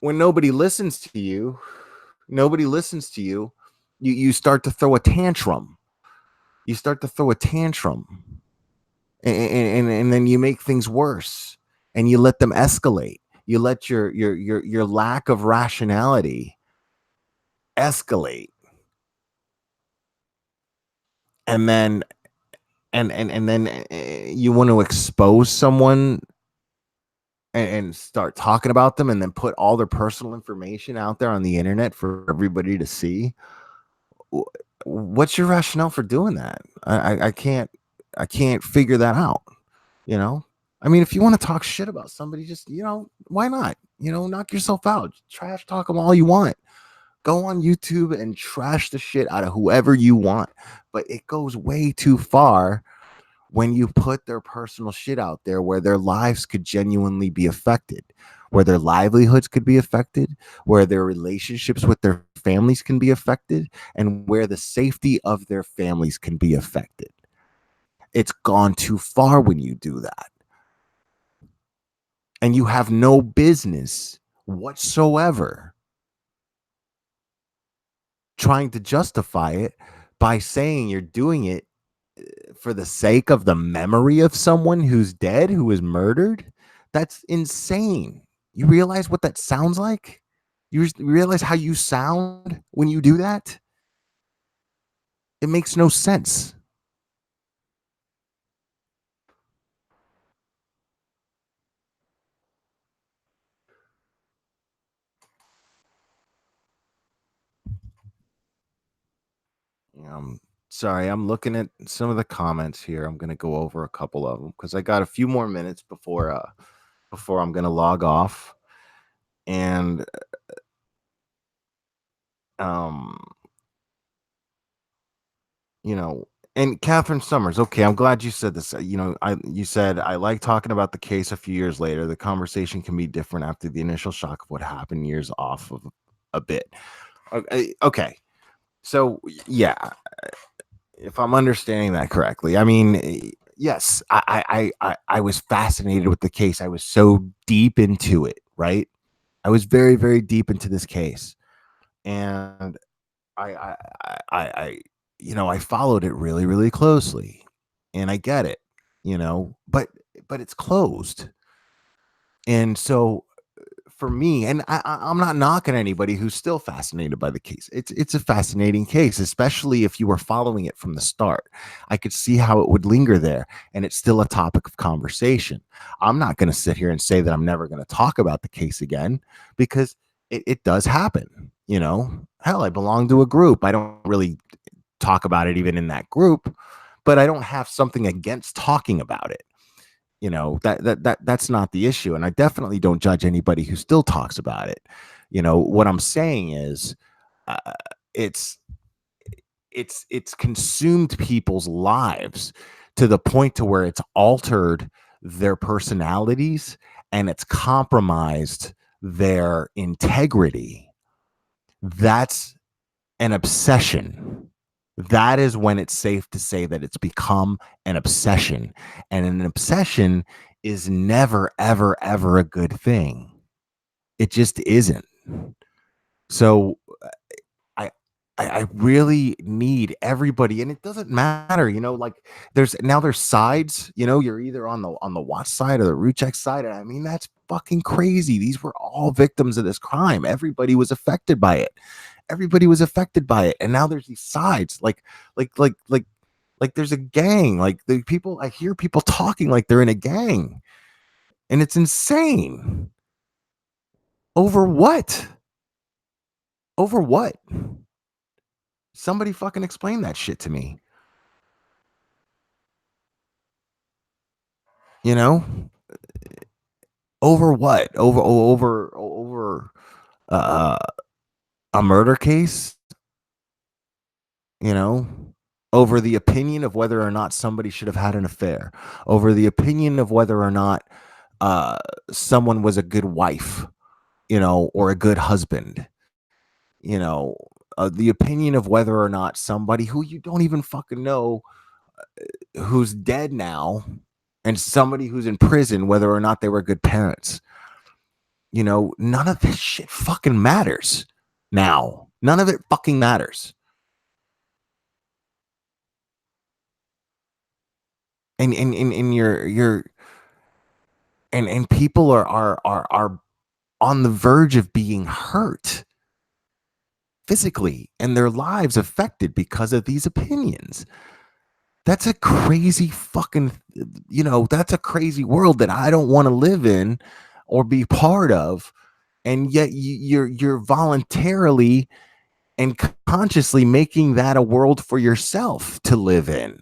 when nobody listens to you, you start to throw a tantrum. You start to throw a tantrum. And then you make things worse, and you let them escalate. You let your lack of rationality escalate. And then you want to expose someone, and start talking about them, and then put all their personal information out there on the internet for everybody to see. What's your rationale for doing that? I can't figure that out, you know? I mean, if you want to talk shit about somebody, just, why not? Knock yourself out. Trash talk them all you want. Go on YouTube and trash the shit out of whoever you want. But it goes way too far when you put their personal shit out there where their lives could genuinely be affected, where their livelihoods could be affected, where their relationships with their families can be affected, and where the safety of their families can be affected. It's gone too far when you do that. And you have no business whatsoever trying to justify it by saying you're doing it for the sake of the memory of someone who's dead, who was murdered. That's insane. You realize what that sounds like? You realize how you sound when you do that? It makes no sense. Um, Sorry, I'm looking at some of the comments here. I'm gonna go over a couple of them because I got a few more minutes before I'm gonna log off. And um, you know, and Catherine Summers. Okay, I'm glad you said this. You said I like talking about the case a few years later. The conversation can be different after the initial shock of what happened years off of a bit. Okay, so yeah, if I'm understanding that correctly, I mean, yes, I was fascinated with the case. I was so deep into it, right? I was very, very deep into this case, and I, I, I I followed it really, really closely, and I get it, but it's closed, and so for me, and I'm not knocking anybody who's still fascinated by the case. It's a fascinating case, especially if you were following it from the start. I could see how it would linger there, and it's still a topic of conversation. I'm not going to sit here and say that I'm never going to talk about the case again because it does happen. Hell, I belong to a group. I don't really talk about it even in that group, but I don't have something against talking about it. That's not the issue, and I definitely don't judge anybody who still talks about it. What I'm saying is, uh, it's it's consumed people's lives to the point to where it's altered their personalities and it's compromised their integrity. That's an obsession. That is when it's safe to say that it's become an obsession. And an obsession is never, ever, ever a good thing. It just isn't. So I I really need everybody, and it doesn't matter, like there's sides, you're either on the Watts side or the Ruchek side. And I mean, that's fucking crazy. These were all victims of this crime. Everybody was affected by it. Everybody was affected by it. And now there's these sides, like there's a gang. Like the people, I hear people talking like they're in a gang, and it's insane. Over what? Over what? Somebody fucking explain that shit to me. You know, over what? Over uh, a murder case? You know, over the opinion of whether or not somebody should have had an affair, over the opinion of whether or not uh, someone was a good wife, or a good husband, you know, the opinion of whether or not somebody who you don't even fucking know, who's dead now, and somebody who's in prison, whether or not they were good parents. None of this shit fucking matters now. None of it fucking matters. And you're and people are on the verge of being hurt physically and their lives affected because of these opinions. That's a crazy fucking, that's a crazy world that I don't want to live in or be part of. And yet you're voluntarily and consciously making that a world for yourself to live in.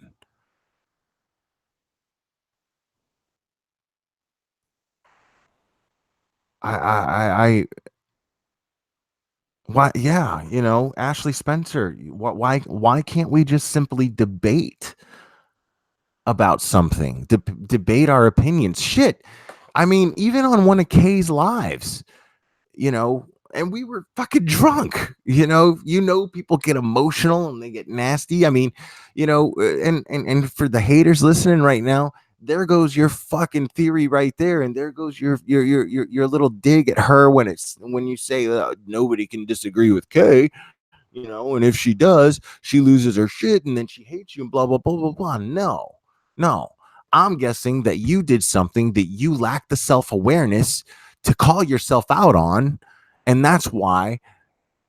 I why, yeah, Ashley Spencer, why can't we just simply debate about something, debate our opinions? Shit. I mean, even on one of Kay's lives, and we were fucking drunk. People get emotional and they get nasty. I mean, and for the haters listening right now, there goes your fucking theory right there, and there goes your little dig at her when you say nobody can disagree with Kay, and if she does, she loses her shit and then she hates you and blah blah blah blah blah. No, I'm guessing that you did something that you lack the self-awareness to call yourself out on, and that's why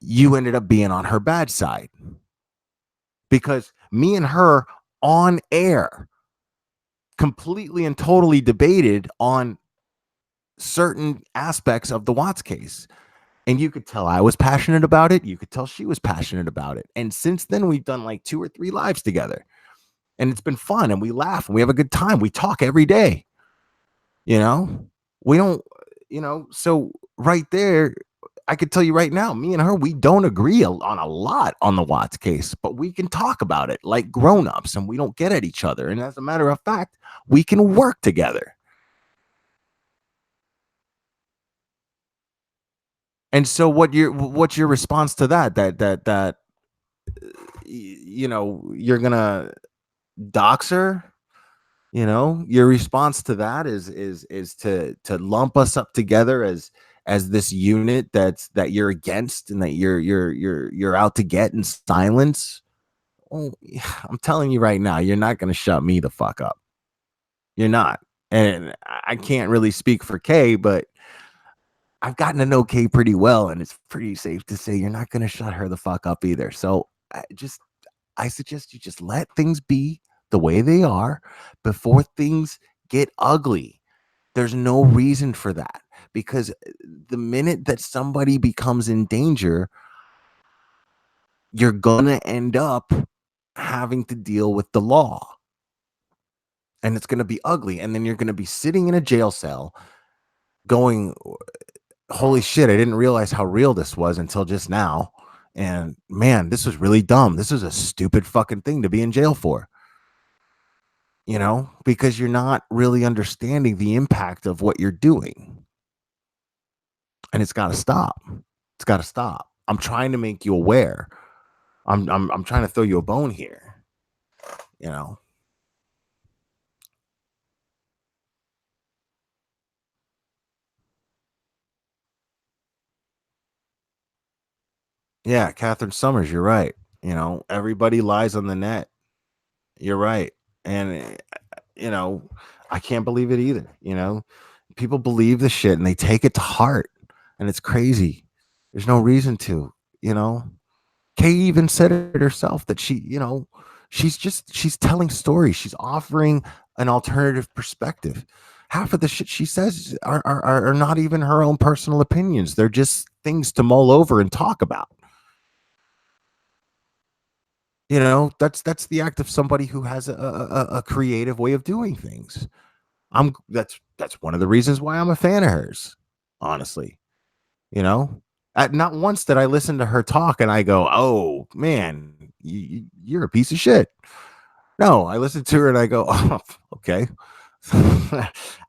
you ended up being on her bad side. Because me and her on air completely and totally debated on certain aspects of the Watts case. And you could tell I was passionate about it. You could tell she was passionate about it. And since then, we've done like 2 or 3 lives together. And it's been fun. And we laugh and we have a good time. We talk every day. We don't, so right there, I could tell you right now, me and her, we don't agree on a lot on the Watts case, but we can talk about it like grown-ups and we don't get at each other. And as a matter of fact, we can work together. And so what's your response to that you're gonna dox her? Your response to that is to lump us up together as this unit that you're against and that you're out to get in silence. Oh, I'm telling you right now, you're not gonna shut me the fuck up. You're not. And I can't really speak for Kay, but I've gotten to know Kay pretty well, and it's pretty safe to say you're not going to shut her the fuck up either. So I suggest you just let things be the way they are before things get ugly. There's no reason for that, because the minute that somebody becomes in danger, you're going to end up having to deal with the law. And it's going to be ugly. And then you're going to be sitting in a jail cell going, holy shit, I didn't realize how real this was until just now. And man, this was really dumb. This is a stupid fucking thing to be in jail for. Because you're not really understanding the impact of what you're doing. And it's got to stop. It's got to stop. I'm trying to make you aware. I'm trying to throw you a bone here. Yeah, Catherine Summers, you're right. Everybody lies on the net. You're right. And I can't believe it either. People believe the shit and they take it to heart, and it's crazy. There's no reason to. Kay even said it herself that she's telling stories. She's offering an alternative perspective. Half of the shit she says are not even her own personal opinions. They're just things to mull over and talk about. That's the act of somebody who has a creative way of doing things. That's one of the reasons why I'm a fan of hers, honestly. Not once did I listen to her talk and I go, oh man, you're a piece of shit. No, I listened to her and I go, oh, okay.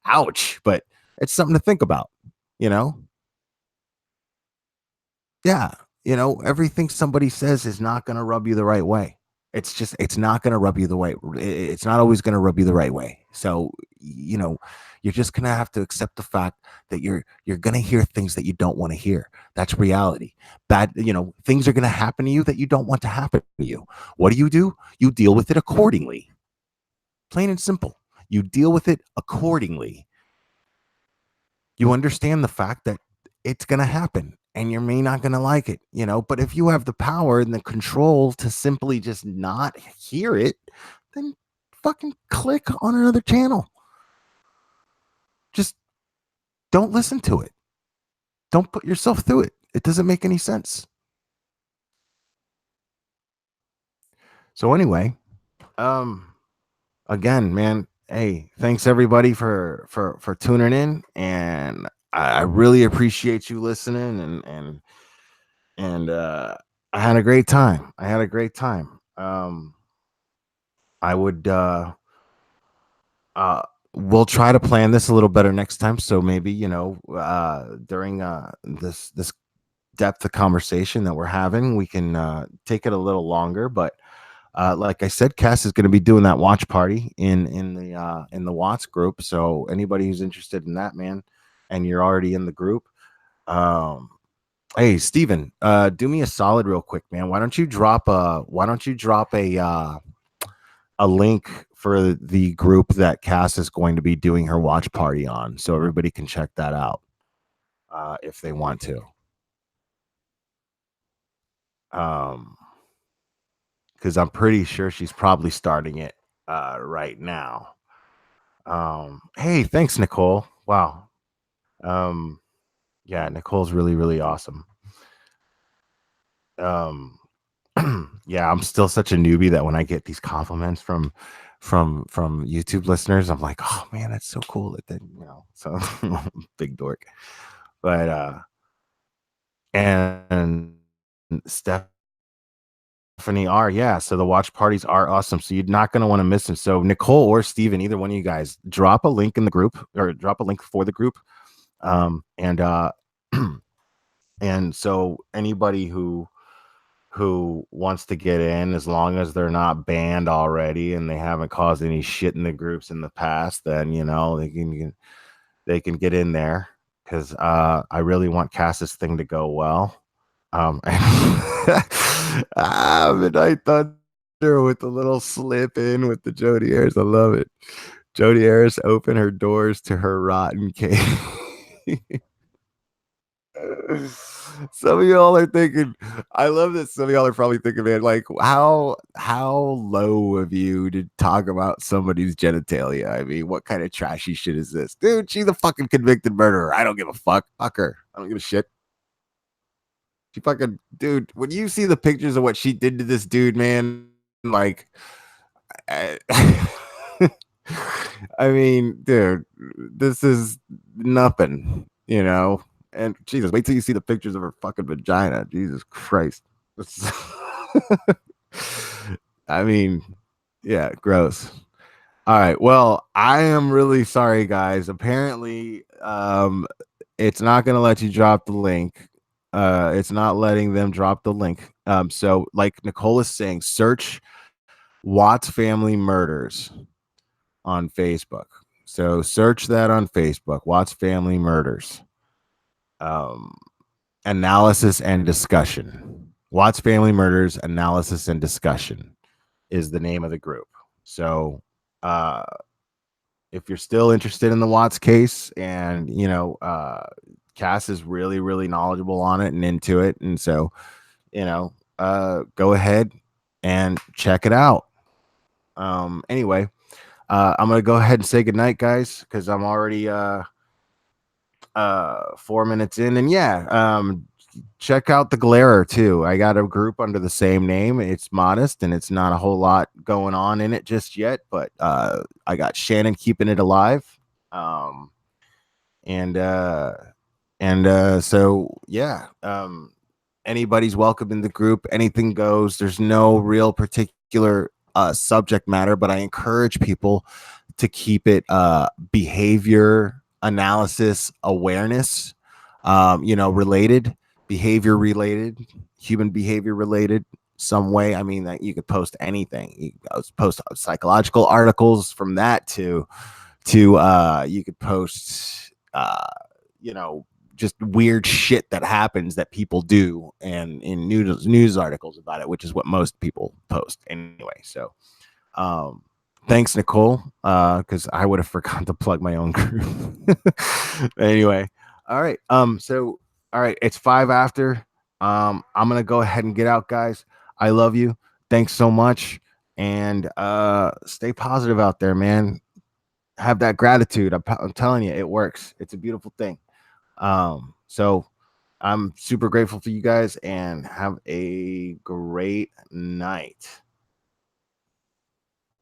Ouch. But it's something to think about, you know? Yeah. Everything somebody says is not going to rub you the right way. It's not going to rub you the way. It's not always going to rub you the right way. So, you're just going to have to accept the fact that you're going to hear things that you don't want to hear. That's reality. Things are going to happen to you that you don't want to happen to you. What do? You deal with it accordingly. Plain and simple. You deal with it accordingly. You understand the fact that it's going to happen and you may not going to like it, but if you have the power and the control to simply just not hear it, then fucking click on another channel. Just don't listen to it. Don't put yourself through it. It doesn't make any sense. So anyway, again, man, hey, thanks everybody for tuning in, and I really appreciate you listening, and I had a great time. I had a great time. I would uh we'll try to plan this a little better next time. So maybe, during this depth of conversation that we're having, we can take it a little longer. But like I said, Cass is going to be doing that watch party in the Watts group. So anybody who's interested in that, man, and you're already in the group, um, hey Steven, do me a solid real quick, man. Why don't you drop a link for the group that Cass is going to be doing her watch party on, so everybody can check that out if they want to. Um, because I'm pretty sure she's probably starting it right now. Hey, thanks, Nicole. Wow. Um, yeah, Nicole's really, really awesome. Um, yeah, I'm still such a newbie that when I get these compliments from YouTube listeners, I'm like, oh man, that's so cool that they, so big dork. But and Stephanie R, yeah. So the watch parties are awesome. So you're not gonna want to miss them. So Nicole or Steven, either one of you guys, drop a link in the group or drop a link for the group. And and so anybody who wants to get in, as long as they're not banned already and they haven't caused any shit in the groups in the past, then they can get in there, because I really want Cass's thing to go well. Midnight Thunder with the little slip in with the Jodi Arias. I love it. Jodi Arias opened her doors to her rotten cake. Some of y'all are thinking, I love this. Some of y'all are probably thinking, man, like how low of you to talk about somebody's genitalia. I mean, what kind of trashy shit is this? Dude, she's a fucking convicted murderer. I don't give a fuck. Fuck her. I don't give a shit. She fucking, dude, when you see the pictures of what she did to this dude, man, like I, I mean, dude, this is nothing, And Jesus, wait till you see the pictures of her fucking vagina. Jesus Christ. I mean, yeah, gross. All right. Well, I am really sorry, guys. Apparently, it's not going to let you drop the link. It's not letting them drop the link. So, like Nicole is saying, search Watts Family Murders on Facebook. So search that on Facebook, Watts Family Murders. Analysis and discussion. Watts Family Murders Analysis and Discussion is the name of the group. So if you're still interested in the Watts case, and Cass is really, really knowledgeable on it and into it, and so go ahead and check it out. Anyway, I'm gonna go ahead and say goodnight, guys, because I'm already 4 minutes in. And check out the Glarer too. I got a group under the same name. It's modest and it's not a whole lot going on in it just yet, but I got Shannon keeping it alive. Anybody's welcome in the group. Anything goes. There's no real particular subject matter, but I encourage people to keep it behavior analysis awareness, related, behavior related, human behavior related some way. I mean, that you could post anything. You could post psychological articles from that to you could post just weird shit that happens that people do, and in news articles about it, which is what most people post anyway. So thanks, Nicole, because I would have forgotten to plug my own group. Anyway, all right. All right, it's 5 after. I'm gonna go ahead and get out, guys. I love you. Thanks so much, and stay positive out there, man. Have that gratitude. I'm telling you, it works. It's a beautiful thing. So I'm super grateful for you guys, and have a great night.